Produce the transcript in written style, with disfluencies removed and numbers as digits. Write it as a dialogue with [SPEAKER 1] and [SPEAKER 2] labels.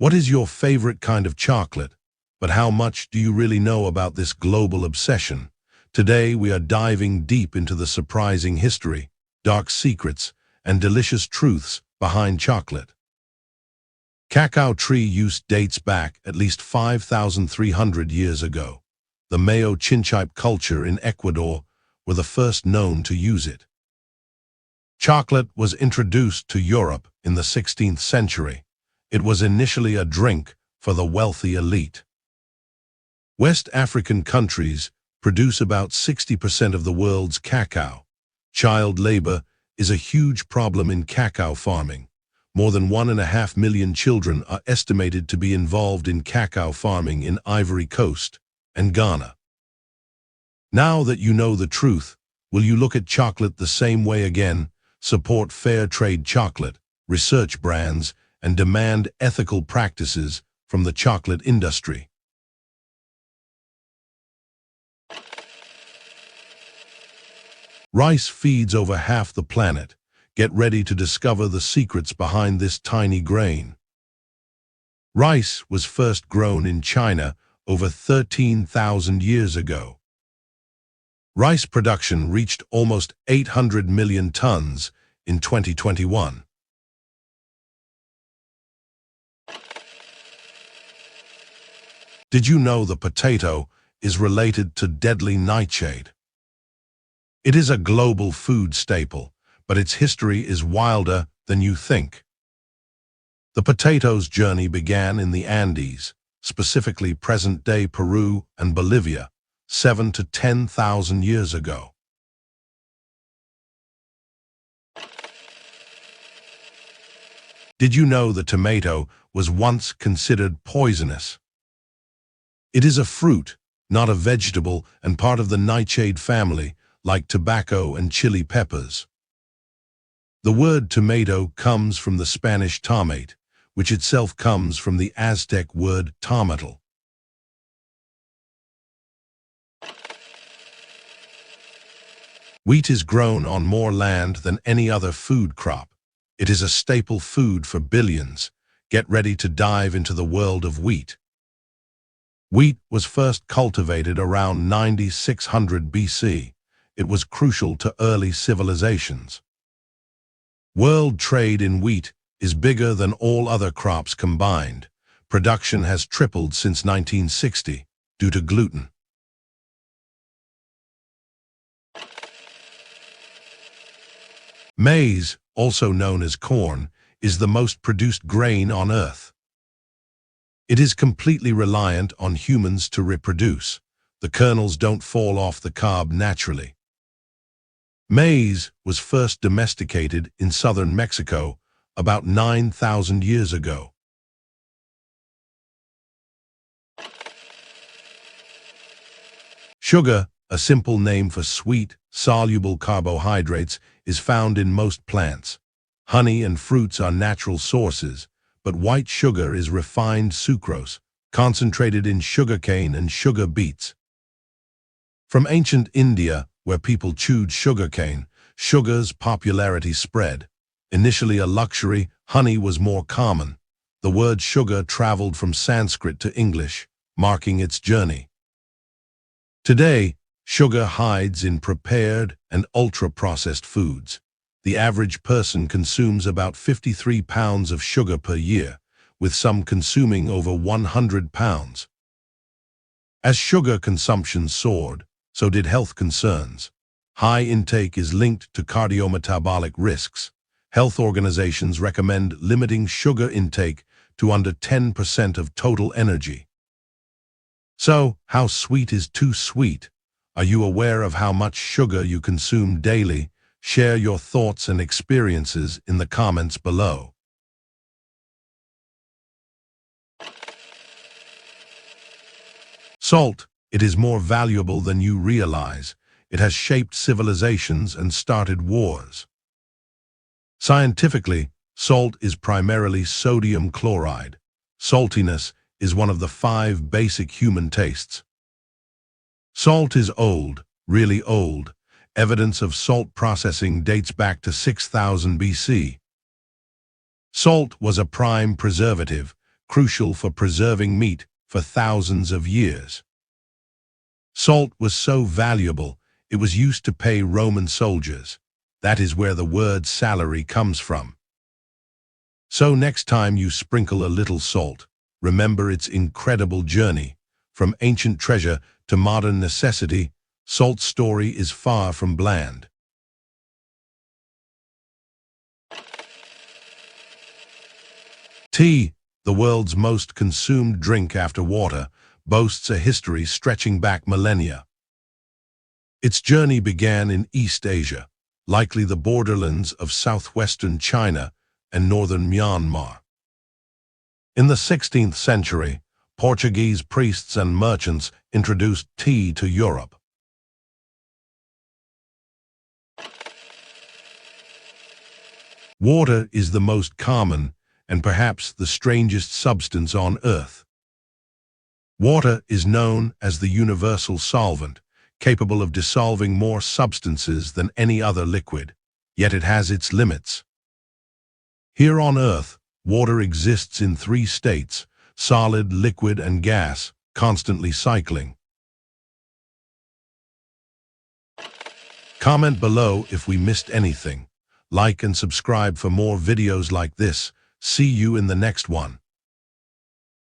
[SPEAKER 1] What is your favorite kind of chocolate? But how much do you really know about this global obsession? Today we are diving deep into the surprising history, dark secrets, and delicious truths behind chocolate. Cacao tree use dates back at least 5,300 years ago. The Mayo Chinchipe culture in Ecuador were the first known to use it. Chocolate was introduced to Europe in the 16th century. It was initially a drink for the wealthy elite. West African countries produce about 60% of the world's cacao. Child labor is a huge problem in cacao farming. More than 1.5 million children are estimated to be involved in cacao farming in Ivory Coast and Ghana. Now that you know the truth, will you look at chocolate the same way again, support fair trade chocolate, research brands, and demand ethical practices from the chocolate industry? Rice feeds over half the planet. Get ready to discover the secrets behind this tiny grain. Rice was first grown in China over 13,000 years ago. Rice production reached almost 800 million tons in 2021. Did you know the potato is related to deadly nightshade? It is a global food staple, but its history is wilder than you think. The potato's journey began in the Andes, specifically present-day Peru and Bolivia, 7,000 to 10,000 years ago. Did you know the tomato was once considered poisonous? It is a fruit, not a vegetable, and part of the nightshade family, like tobacco and chili peppers. The word tomato comes from the Spanish tomate, which itself comes from the Aztec word tomatl. Wheat is grown on more land than any other food crop. It is a staple food for billions. Get ready to dive into the world of wheat. Wheat was first cultivated around 9600 BC. It was crucial to early civilizations. World trade in wheat is bigger than all other crops combined. Production has tripled since 1960 due to gluten. Maize, also known as corn, is the most produced grain on Earth. It is completely reliant on humans to reproduce. The kernels don't fall off the cob naturally. Maize was first domesticated in southern Mexico about 9,000 years ago. Sugar, a simple name for sweet, soluble carbohydrates, is found in most plants. Honey and fruits are natural sources, but white sugar is refined sucrose, concentrated in sugarcane and sugar beets. From ancient India, where people chewed sugarcane, sugar's popularity spread. Initially a luxury, honey was more common. The word sugar traveled from Sanskrit to English, marking its journey. Today, sugar hides in prepared and ultra-processed foods. The average person consumes about 53 pounds of sugar per year, with some consuming over 100 pounds. As sugar consumption soared, so did health concerns. High intake is linked to cardiometabolic risks. Health organizations recommend limiting sugar intake to under 10% of total energy. So, how sweet is too sweet? Are you aware of how much sugar you consume daily? Share your thoughts and experiences in the comments below. Salt. It is more valuable than you realize. It has shaped civilizations and started wars. Scientifically, salt is primarily sodium chloride. Saltiness is one of the 5 basic human tastes. Salt is old, really old. Evidence of salt processing dates back to 6000 BC. Salt was a prime preservative, crucial for preserving meat for thousands of years. Salt was so valuable, it was used to pay Roman soldiers. That is where the word salary comes from. So next time you sprinkle a little salt, remember its incredible journey. From ancient treasure to modern necessity, salt's story is far from bland. Tea, the world's most consumed drink after water, boasts a history stretching back millennia. Its journey began in East Asia, likely the borderlands of southwestern China and northern Myanmar. In the 16th century, Portuguese priests and merchants introduced tea to Europe. Water is the most common and perhaps the strangest substance on Earth. Water is known as the universal solvent, capable of dissolving more substances than any other liquid, yet it has its limits. Here on Earth, water exists in three states: solid, liquid, and gas, constantly cycling. Comment below if we missed anything. Like and subscribe for more videos like this. See you in the next one.